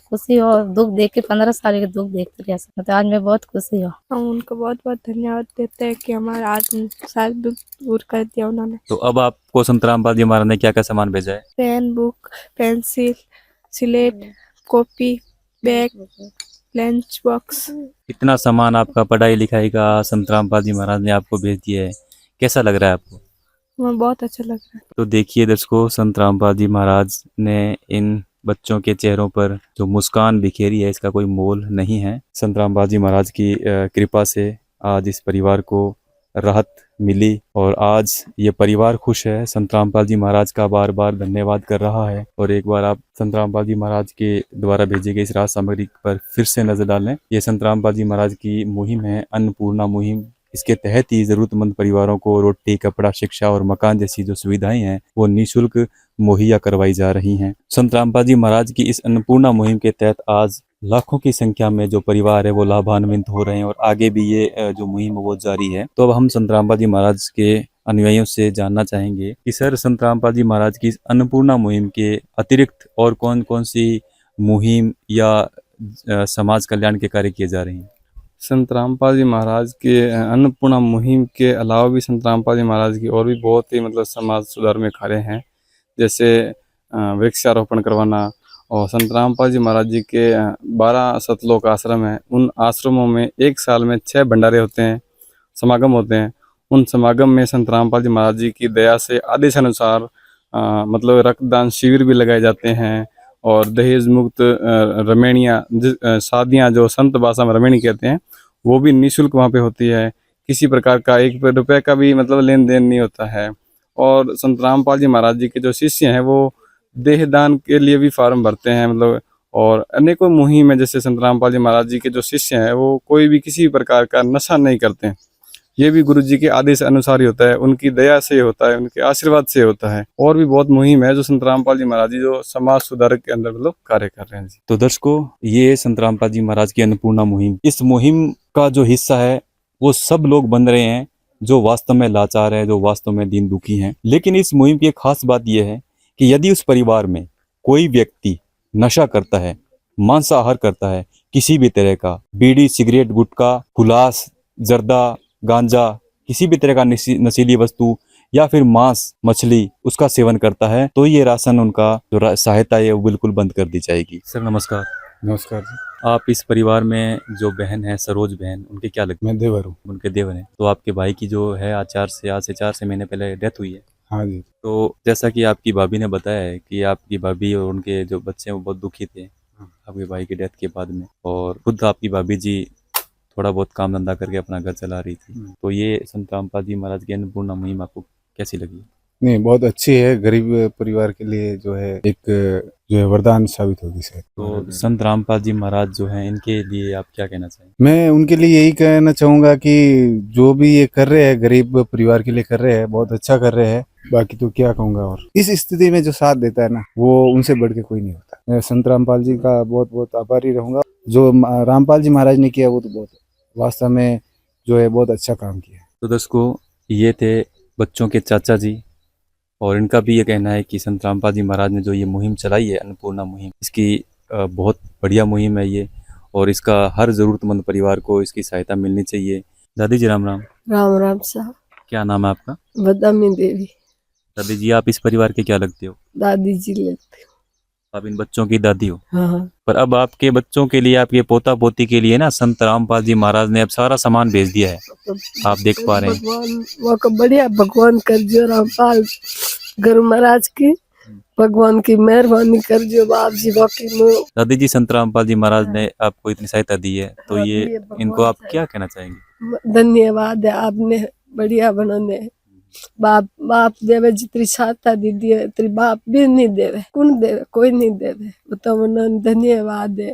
खुशी हो। दुख देख के 15 साल के दुख देखते रहे, तो आज मैं बहुत खुशी हो। हम उनको बहुत बहुत धन्यवाद देते हैं कि हमारा आज सारे दुख दूर कर दिया उन्होंने। तो अब आपको संत रामपाल जी महाराज ने क्या क्या सामान भेजा है? Pen, book, pencil, slate, copy, bag, lunch box. इतना सामान आपका पढ़ाई लिखाई का संत रामपाल जी महाराज ने आपको भेज दिया है, कैसा लग रहा है आपको? हमें बहुत अच्छा लग रहा है। तो देखिए दर्शकों, संत रामपाल जी महाराज ने इन बच्चों के चेहरों पर जो मुस्कान बिखेरी है इसका कोई मोल नहीं है। संत रामपाल जी महाराज की कृपा से आज इस परिवार को राहत मिली और आज ये परिवार खुश है। संत रामपाल जी महाराज का बार बार धन्यवाद कर रहा है। और एक बार आप संत रामपाल जी महाराज के द्वारा भेजे गए इस राहत सामग्री पर फिर से नजर डालें। ये संत रामपाल जी महाराज की मुहिम है, अन्नपूर्णा मुहिम। इसके तहत ही ज़रूरतमंद परिवारों को रोटी, कपड़ा, शिक्षा और मकान जैसी जो सुविधाएं हैं वो निःशुल्क मुहैया करवाई जा रही हैं। संत रामपाल जी महाराज की इस अन्नपूर्णा मुहिम के तहत आज लाखों की संख्या में जो परिवार है वो लाभान्वित हो रहे हैं और आगे भी ये जो मुहिम है वो जारी है। तो अब हम संत रामपाल जी महाराज के अनुयायियों से जानना चाहेंगे कि सर, संत रामपाल जी महाराज की इस अन्नपूर्णा मुहिम के अतिरिक्त और कौन कौन सी मुहिम या समाज कल्याण के कार्य किए जा रहे हैं। संत रामपाल जी महाराज के अन्नपूर्णा मुहिम के अलावा भी संत रामपाल जी महाराज की और भी बहुत ही मतलब समाज सुधार में कार्य हैं, जैसे वृक्षारोपण करवाना। और संत रामपाल जी महाराज जी के 12 सतलोक आश्रम हैं, उन आश्रमों में एक साल में 6 भंडारे होते हैं, समागम होते हैं। उन समागम में संत रामपाल जी महाराज जी की दया से आदेश अनुसार मतलब रक्तदान शिविर भी लगाए जाते हैं और दहेज मुक्त रमणियाँ शादियाँ जो संत भाषा में रमणी कहते हैं वो भी निःशुल्क वहाँ पे होती है। किसी प्रकार का 1 रुपये का भी मतलब लेन देन नहीं होता है। और संत रामपाल जी महाराज जी के जो शिष्य हैं वो देहदान के लिए भी फार्म भरते हैं मतलब। और अनेकों मुहिम है, जैसे संत रामपाल जी महाराज जी के जो शिष्य हैं वो कोई भी किसी प्रकार का नशा नहीं करते हैं। ये भी गुरु जी के आदेश अनुसार ही होता है, उनकी दया से होता है, उनके आशीर्वाद से होता है। और भी बहुत मुहिम है जो संत रामपाल जी महाराज जी जो समाज सुधार के अंदर मतलब कार्य कर रहे हैं जी। तो दर्शकों, ये संत रामपाल जी महाराज की अन्नपूर्णा मुहिम, इस मुहिम का जो हिस्सा है वो सब लोग बन रहे हैं जो वास्तव में लाचार है, जो वास्तव में दीन दुखी हैं। लेकिन इस मुहिम की एक खास बात यह है कि यदि उस परिवार में कोई व्यक्ति नशा करता है, मांसाहार करता है, किसी भी तरह का बीड़ी, सिगरेट, गुटखा, हुलास, जर्दा, गांजा, किसी भी तरह का नशीली वस्तु या फिर मांस, मछली उसका सेवन करता है, तो ये राशन उनका जो सहायता है वो बिल्कुल बंद कर दी जाएगी। सर नमस्कार। नमस्कार जी। आप इस परिवार में जो बहन है, सरोज बहन, उनके क्या लगते मैं देवर हूँ। उनके देवर हैं। तो आपके भाई की जो है आज से 4 महीने पहले डेथ हुई है। हाँ जी। तो जैसा कि आपकी भाभी ने बताया है कि आपकी भाभी और उनके जो बच्चे हैं वो बहुत दुखी थे आपके भाई की डेथ के बाद में, और खुद आपकी भाभी जी थोड़ा बहुत काम धंधा करके अपना घर चला रही थी। तो ये संत रामपाल जी महाराज की अन्नपूर्णा मुहिम आपको कैसी लगी? नहीं, बहुत अच्छी है। गरीब परिवार के लिए जो है एक जो है वरदान साबित होगी सर। तो संत रामपाल जी महाराज जो हैं, इनके लिए आप क्या कहना चाहेंगे? मैं उनके लिए यही कहना चाहूँगा कि जो भी ये कर रहे हैं गरीब परिवार के लिए कर रहे हैं, बहुत अच्छा कर रहे हैं। बाकी तो क्या कहूँगा, और इस स्थिति में जो साथ देता है ना वो उनसे बढ़ के कोई नहीं होता। मैं संत रामपाल जी का बहुत बहुत आभारी रहूँगा। जो रामपाल जी महाराज ने किया वो तो बहुत वास्तव में जो है बहुत अच्छा काम किया। तो दर्शकों, ये थे बच्चों के चाचा जी, और इनका भी ये कहना है कि संत रामपाल जी महाराज ने जो ये मुहिम चलाई है, अन्नपूर्णा मुहिम, इसकी बहुत बढ़िया मुहिम है ये, और इसका हर ज़रूरतमंद परिवार को इसकी सहायता मिलनी चाहिए। दादी जी राम राम। राम राम साहब। क्या नाम है आपका? बदामी देवी। दादी जी, आप इस परिवार के क्या लगते हो? दादी जी लगती आप इन बच्चों की दादी हो। हाँ। पर अब आपके बच्चों के लिए, आपके पोता पोती के लिए ना संत रामपाल जी महाराज ने अब सारा सामान भेज दिया है, आप देख पा रहे हैं। भगवान वो को बढ़िया भगवान कर जो रामपाल गुरु महाराज की भगवान की मेहरबानी कर जो बाप जी बाकी दादी जी, संत रामपाल जी महाराज ने आपको इतनी सहायता दी है, तो ये इनको आप क्या कहना चाहेंगे? धन्यवाद है, आपने बढ़िया बनाने। बाप देवे जितनी सहायता दी है तेरी बाप भी नहीं देवे, कौन देवे? कोई नहीं देवे। बताओ ना, धन्यवाद है।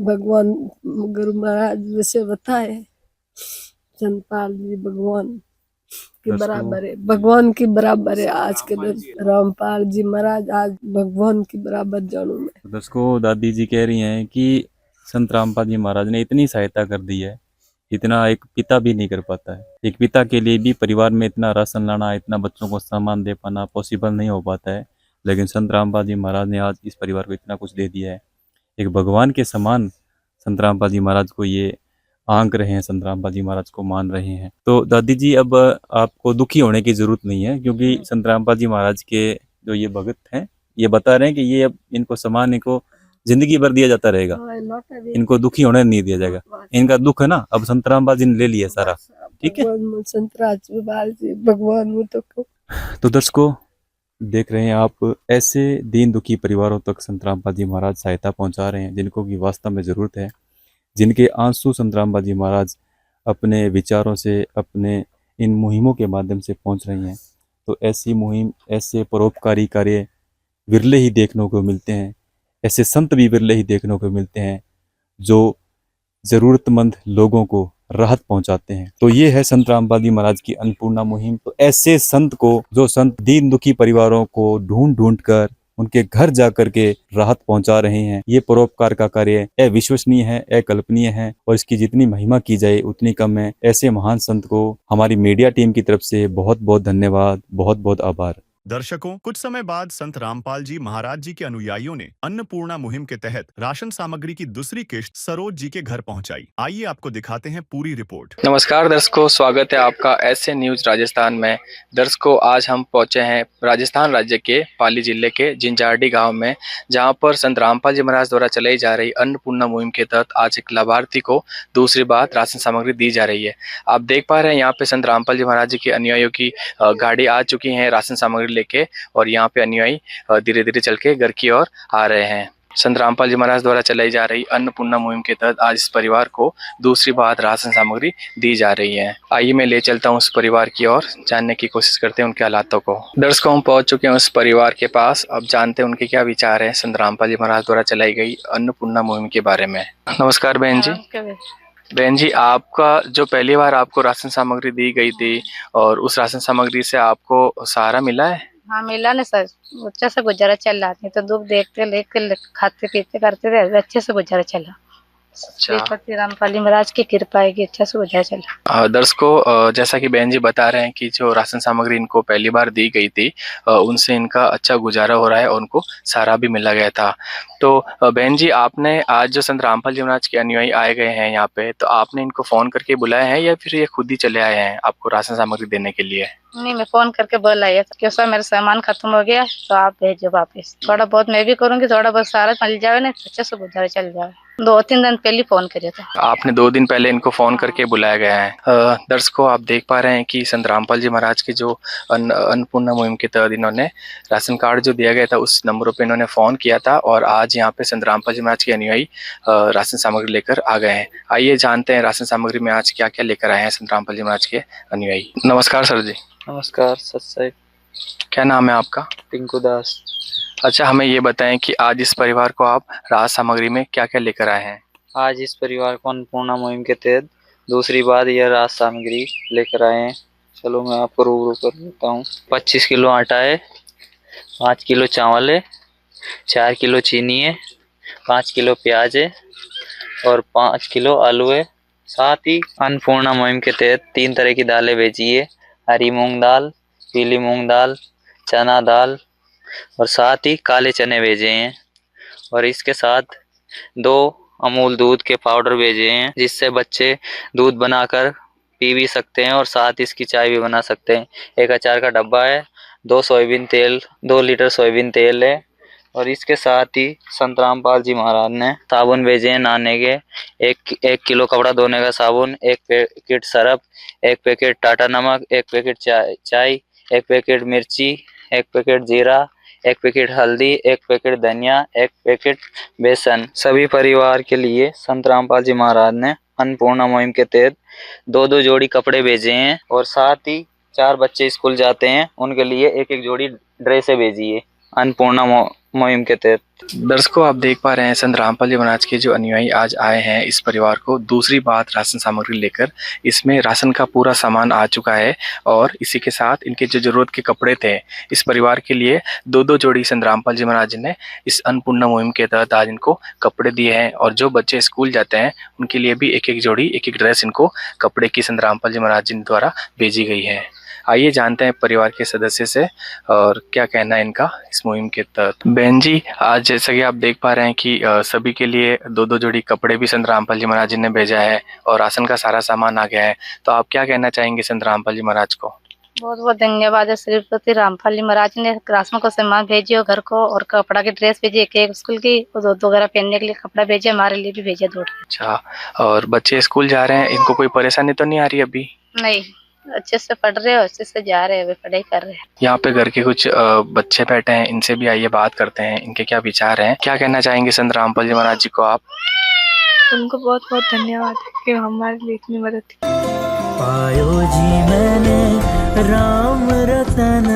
भगवान गुरु महाराज जैसे बताए, संतपाल जी भगवान के बराबर है, भगवान की बराबर है। आज के दिन रामपाल जी महाराज आज भगवान की बराबर जानू मैं। दर्शकों, दादी जी कह रही हैं कि संत रामपाल जी महाराज ने इतनी सहायता कर दी है, इतना एक पिता भी नहीं कर पाता है। एक पिता के लिए भी परिवार में इतना राशन लाना, इतना बच्चों को सामान दे पाना पॉसिबल नहीं हो पाता है, लेकिन संत रामपाल जी महाराज ने आज इस परिवार को इतना कुछ दे दिया है। एक भगवान के समान संत रामपाल जी महाराज को ये आंक रहे हैं, संत रामपाल जी महाराज को मान रहे हैं। तो दादी जी, अब आपको दुखी होने की जरूरत नहीं है, क्योंकि संत रामपाल जी महाराज के जो ये भगत हैं ये बता रहे हैं कि ये अब इनको सामान इनको जिंदगी भर दिया जाता रहेगा, इनको दुखी होने नहीं दिया जाएगा। इनका दुख है ना, अब संत रामपाल जी ने ले लिया सारा, ठीक है। भगवान तो दर्शकों, देख रहे हैं आप, ऐसे दीन दुखी परिवारों तक संत रामपाल जी महाराज सहायता पहुंचा रहे हैं जिनको की वास्तव में जरूरत है, जिनके आंसू संत रामपाल जी महाराज अपने विचारों से, अपने इन मुहिमों के माध्यम से पहुंच रही हैं। तो ऐसी मुहिम, ऐसे परोपकारी कार्य विरले ही देखने को मिलते हैं, ऐसे संत भी विरले ही देखने को मिलते हैं जो ज़रूरतमंद लोगों को राहत पहुंचाते हैं। तो ये है संत रामपाल जी महाराज की अन्नपूर्णा मुहिम। तो ऐसे संत को, जो संत दीन दुखी परिवारों को ढूंढ ढूंढ कर उनके घर जा करके राहत पहुंचा रहे हैं, ये परोपकार का कार्य अविश्वसनीय है, अकल्पनीय है और इसकी जितनी महिमा की जाए उतनी कम है। ऐसे महान संत को हमारी मीडिया टीम की तरफ से बहुत बहुत धन्यवाद, बहुत बहुत आभार। दर्शकों, कुछ समय बाद संत रामपाल जी महाराज जी के अनुयायियों ने अन्नपूर्णा मुहिम के तहत राशन सामग्री की दूसरी किश्त सरोज जी के घर पहुंचाई। आइए आपको दिखाते हैं पूरी रिपोर्ट। नमस्कार दर्शकों, स्वागत है आपका ऐसे न्यूज राजस्थान में। दर्शकों, आज हम पहुंचे हैं राजस्थान राज्य के पाली जिले के जिंजारडी गांव में, जहां पर संत रामपाल जी महाराज द्वारा चलाई जा रही अन्नपूर्णा मुहिम के तहत आज एक लाभार्थी को दूसरी बार राशन सामग्री दी जा रही है। आप देख पा रहे हैं यहाँ पे संत रामपाल जी महाराज जी के अनुयायियों की गाड़ी आ चुकी है राशन सामग्री लेके, और यहाँ पे अनुयायी धीरे धीरे चल के घर की ओर आ रहे हैं। संत रामपाल जी महाराज द्वारा चलाई जा रही अन्नपूर्णा मुहिम के तहत आज इस परिवार को दूसरी बार राशन सामग्री दी जा रही है। आइए मैं ले चलता हूँ उस परिवार की ओर, जानने की कोशिश करते हैं उनके हालातों को। दर्शकों, हम पहुंच चुके हैं उस परिवार के पास। अब जानते हैं उनके क्या विचार है संत रामपाल जी महाराज द्वारा चलाई गई अन्नपूर्णा मुहिम के बारे में। नमस्कार बहन जी। बहन जी, आपका जो पहली बार आपको राशन सामग्री दी गई थी और उस राशन सामग्री से आपको सहारा मिला है? हाँ मिला ना सर, अच्छे से गुजारा चल रहा है। तो दुख देखते लेके खाते पीते करते थे, अच्छे से गुजारा चला। श्रीपति रामपाल जी महाराज की कृपा है कि अच्छा से गुजारा चला। दर्शकों, जैसा कि बहन जी बता रहे हैं कि जो राशन सामग्री इनको पहली बार दी गई थी उनसे इनका अच्छा गुजारा हो रहा है और उनको सहारा भी मिला गया था। तो बहन जी, आपने आज जो संत रामपाल जी महाराज के अनुयायी आए गए हैं यहाँ पे, तो आपने इनको फोन करके बुलाया है या फिर ये खुद ही चले आए हैं आपको राशन सामग्री देने के लिए? नहीं, मैं फोन करके बुलाया क्यों सर, मेरा सामान खत्म हो गया तो आप भेजो वापस। थोड़ा बहुत मैं भी करूंगी, थोड़ा बहुत सारा मिल जाए ना, अच्छे से गुजारा चल जाए। 2-3 दिन पहले फोन करे था आपने। 2 दिन पहले इनको फोन करके बुलाया गया है। दर्शकों, आप देख पा रहे हैं कि संत रामपाल जी महाराज की जो अन्नपूर्णा मुहिम के तहत इन्होंने राशन कार्ड जो दिया गया था उस नंबरों पे इन्होंने फोन किया था और आज यहाँ पे संत रामपाल जी महाराज के अनुयायी राशन सामग्री लेकर आ गए हैं। आइए जानते हैं राशन सामग्री में आज क्या क्या लेकर आए हैं संत रामपाल जी महाराज के अनुयायी। नमस्कार सर जी। नमस्कार सत्संग। क्या नाम है आपका? टिंकू दास। अच्छा, हमें ये बताएं कि आज इस परिवार को आप राहत सामग्री में क्या क्या लेकर आए हैं? आज इस परिवार को अन्नपूर्णा मुहिम के तहत दूसरी बार यह राहत सामग्री लेकर आए हैं। चलो मैं आपको रूबरू कर देता हूँ। 25 किलो आटा है, 5 किलो चावल है, 4 किलो चीनी है, 5 किलो प्याज है और 5 किलो आलू है। साथ ही अन्नपूर्णा मुहिम के तहत 3 तरह की दालें भेजी है, हरी मूंग दाल, पीली मूंग दाल, चना दाल और साथ ही काले चने भेजे हैं। और इसके साथ 2 अमूल दूध के पाउडर भेजे हैं, जिससे बच्चे दूध बनाकर पी भी सकते हैं और साथ इसकी चाय भी बना सकते हैं। एक अचार का डब्बा है, 2 लीटर सोयाबीन तेल है और इसके साथ ही संत रामपाल जी महाराज ने साबुन भेजे हैं नहाने के, 1 किलो कपड़ा धोने का साबुन, 1 पैकेट सरफ, 1 पैकेट टाटा नमक, 1 पैकेट चाय, 1 पैकेट मिर्ची, 1 पैकेट जीरा, 1 पैकेट हल्दी, 1 पैकेट धनिया, 1 पैकेट बेसन। सभी परिवार के लिए संत रामपाल जी महाराज ने अन्नपूर्णा मुहिम के तहत 2-2 जोड़ी कपड़े भेजे हैं और साथ ही 4 बच्चे स्कूल जाते हैं, उनके लिए 1-1 जोड़ी ड्रेसें भेजी है अन्नपूर्णा मुहिम के तहत। दर्शकों, आप देख पा रहे हैं संत रामपाल जी महाराज के जो अनुयायी आज आए हैं इस परिवार को दूसरी बार राशन सामग्री लेकर। इसमें राशन का पूरा सामान आ चुका है और इसी के साथ इनके जो जरूरत के कपड़े थे इस परिवार के लिए 2-2 जोड़ी संत रामपाल जी महाराज ने इस अन्नपूर्णा मुहिम के तहत आज इनको कपड़े दिए हैं। और जो बच्चे स्कूल जाते हैं उनके लिए भी 1-1 जोड़ी 1-1 ड्रेस इनको कपड़े की संत रामपाल जी महाराज जी द्वारा भेजी गई है। आइए जानते हैं परिवार के सदस्य से और क्या कहना है इनका इस मुहिम के तहत। बहन जी, आज जैसा कि आप देख पा रहे हैं कि सभी के लिए 2-2 जोड़ी कपड़े भी संत रामपाल जी महाराज जी ने भेजा है और राशन का सारा सामान आ गया है, तो आप क्या कहना चाहेंगे संत रामपाल जी महाराज को? बहुत बहुत धन्यवाद है श्रीपति रामपाल जी महाराज ने राशन को सामान भेजी और घर को और कपड़ा की ड्रेस भेजी, 1 स्कूल की और 2 वगैरह पहनने के लिए कपड़ा भेजे, हमारे लिए भी भेजे 2। अच्छा, और बच्चे स्कूल जा रहे हैं, इनको कोई परेशानी तो नहीं आ रही अभी? नहीं, अच्छे से पढ़ रहे हो, अच्छे से जा रहे हैं, पढ़ाई कर रहे हैं। यहाँ पे घर के कुछ बच्चे बैठे हैं, इनसे भी आइए बात करते हैं, इनके क्या विचार हैं। क्या कहना चाहेंगे संत रामपाल जी महाराज जी को आप? उनको बहुत बहुत धन्यवाद कि हमारे लिए इतनी मदद की। पायो जी मैंने राम रतन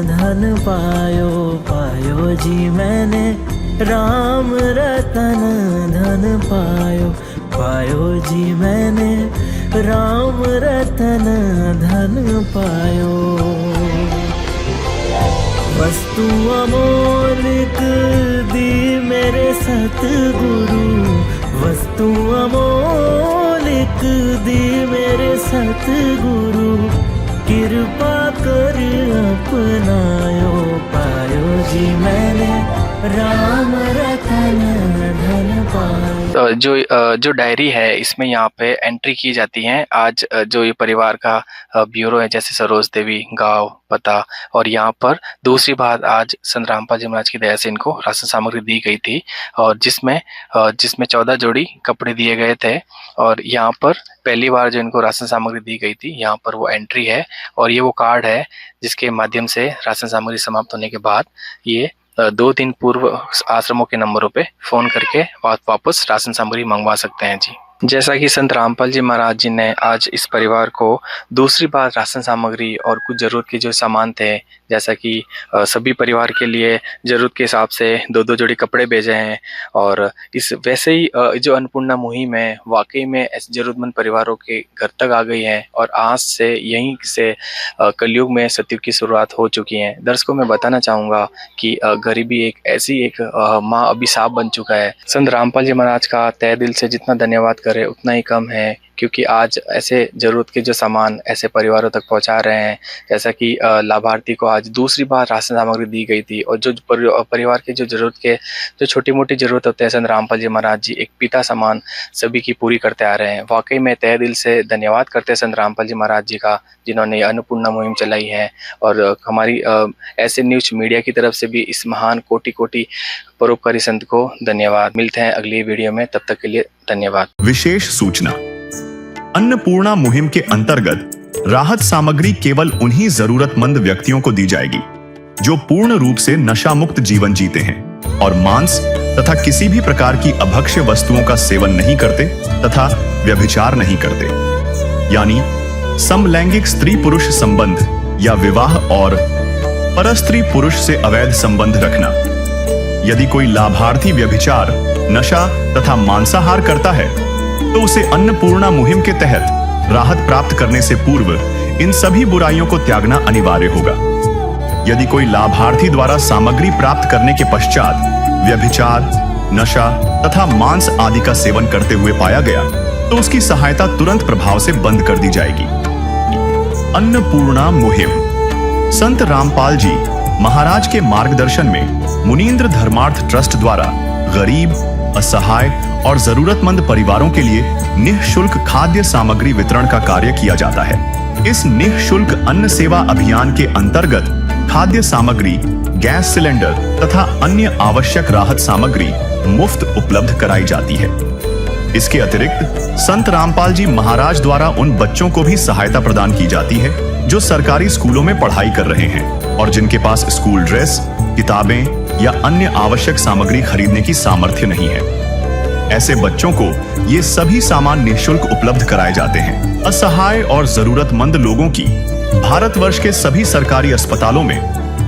धन पायो, पायो जी मैंने राम रतन धन पायो, पायो जी मैंने राम रतन धन पायो। वस्तु अमोलिक दी मेरे सतगुरु, वस्तु अमोलिक दी मेरे सतगुरु, कृपा कर अपनायो पायो जी मैंने राम रतन धन पायो। जो डायरी है इसमें यहाँ पे एंट्री की जाती है। आज जो ये परिवार का ब्यूरो है, जैसे सरोज देवी, गांव, पता, और यहाँ पर दूसरी बार आज संत रामपाल जी महाराज की दया से इनको राशन सामग्री दी गई थी, और जिसमें 14 जोड़ी कपड़े दिए गए थे। और यहाँ पर पहली बार जो इनको राशन सामग्री दी गई थी, यहाँ पर वो एंट्री है, और ये वो कार्ड है जिसके माध्यम से राशन सामग्री समाप्त होने के बाद ये 2 दिन पूर्व आश्रमों के नंबरों पे फोन करके वापस राशन सामग्री मंगवा सकते हैं जी। जैसा कि संत रामपाल जी महाराज जी ने आज इस परिवार को दूसरी बार राशन सामग्री और कुछ ज़रूरत के जो सामान थे, जैसा कि सभी परिवार के लिए ज़रूरत के हिसाब से 2-2 जोड़ी कपड़े भेजे हैं। और इस वैसे ही जो अन्नपूर्णा मुहिम है वाकई में ऐसे ज़रूरतमंद परिवारों के घर तक आ गई है, और आज से यहीं से कलयुग में सतयुग की शुरुआत हो चुकी है। दर्शकों, मैं बताना चाहूँगा कि गरीबी एक ऐसी एक माँ अभिशाप बन चुका है। संत रामपाल जी महाराज का तहे दिल से जितना धन्यवाद करे उतना ही कम है, क्योंकि आज ऐसे ज़रूरत के जो सामान ऐसे परिवारों तक पहुंचा रहे हैं। जैसा कि लाभार्थी को आज दूसरी बार राशन सामग्री दी गई थी, और जो परिवार के जो ज़रूरत के जो छोटी मोटी ज़रूरत होते हैं, संत रामपाल जी महाराज जी एक पिता समान सभी की पूरी करते आ रहे हैं। वाकई में तहे दिल से धन्यवाद करते हैं संत रामपाल जी महाराज जी का, जिन्होंने अन्नपूर्णा मुहिम चलाई है। और हमारी ऐसे न्यूज मीडिया की तरफ से भी इस महान कोटि परोपकारी संत को धन्यवाद। मिलते हैं अगली वीडियो में, तब तक के लिए धन्यवाद। विशेष सूचना, अन्नपूर्णा मुहिम के अंतर्गत राहत सामग्री केवल उन्हीं जरूरतमंद व्यक्तियों को दी जाएगी जो पूर्ण रूप से नशा मुक्त जीवन जीते हैं और मांस तथा किसी भी प्रकार की अभक्ष्य वस्तुओं का सेवन नहीं करते तथा व्यभिचार नहीं करते, यानी समलैंगिक स्त्री पुरुष संबंध या विवाह और परस्त्री पुरुष से अवैध संबंध रखना। यदि कोई लाभार्थी व्यभिचार, नशा तथा मांसाहार करता है तो उसे अन्नपूर्णा मुहिम के तहत राहत प्राप्त करने से पूर्व इन सभी बुराइयों को त्यागना अनिवार्य होगा। यदि कोई लाभार्थी द्वारा सामग्री प्राप्त करने के पश्चात व्यभिचार, नशा तथा मांस आदि का सेवन करते हुए पाया गया तो उसकी सहायता तुरंत प्रभाव से बंद कर दी जाएगी। अन्नपूर्णा मुहिम संत रामपाल जी महाराज के मार्गदर्शन में मुनींद्र धर्मार्थ ट्रस्ट द्वारा गरीब, असहाय और जरूरतमंद परिवारों के लिए निःशुल्क खाद्य सामग्री वितरण का कार्य किया जाता है। इस निःशुल्क अन्न सेवा अभियान के अंतर्गत खाद्य सामग्री, गैस सिलेंडर तथा अन्य आवश्यक राहत सामग्री मुफ्त उपलब्ध कराई जाती है। इसके अतिरिक्त संत रामपाल जी महाराज द्वारा उन बच्चों को भी सहायता प्रदान की जाती है जो सरकारी स्कूलों में पढ़ाई कर रहे हैं और जिनके पास स्कूल ड्रेस, किताबें या अन्य आवश्यक सामग्री खरीदने की सामर्थ्य नहीं है। ऐसे बच्चों को ये सभी सामान निःशुल्क उपलब्ध कराए जाते हैं। असहाय और जरूरतमंद लोगों की भारतवर्ष के सभी सरकारी अस्पतालों में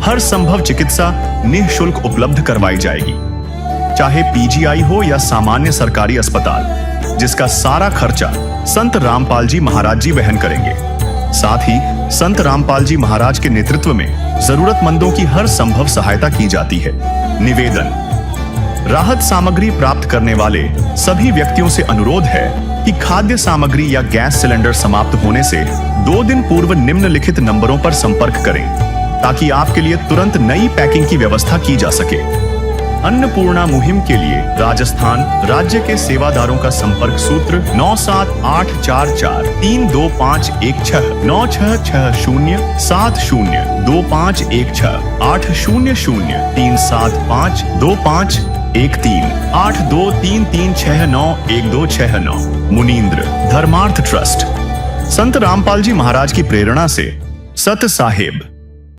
हर संभव चिकित्सा निःशुल्क उपलब्ध करवाई जाएगी, चाहे पीजीआई हो या सामान्य सरकारी अस्पताल, जिसका सारा खर्चा संत रामपाल जी महाराज जी वहन करेंगे। साथ ही संत रामपाल जी महाराज के नेतृत्व में जरूरतमंदों की हर संभव सहायता की जाती है। निवेदन, राहत सामग्री प्राप्त करने वाले सभी व्यक्तियों से अनुरोध है कि खाद्य सामग्री या गैस सिलेंडर समाप्त होने से 2 दिन पूर्व निम्नलिखित नंबरों पर संपर्क करें ताकि आपके लिए तुरंत नई पैकिंग की व्यवस्था की जा सके। अन्नपूर्णा मुहिम के लिए राजस्थान राज्य के सेवादारों का संपर्क सूत्र 9784432516 9660702516 80037525213 8233691269। मुनींद्र धर्मार्थ ट्रस्ट, संत रामपाल जी महाराज की प्रेरणा से सत साहेब।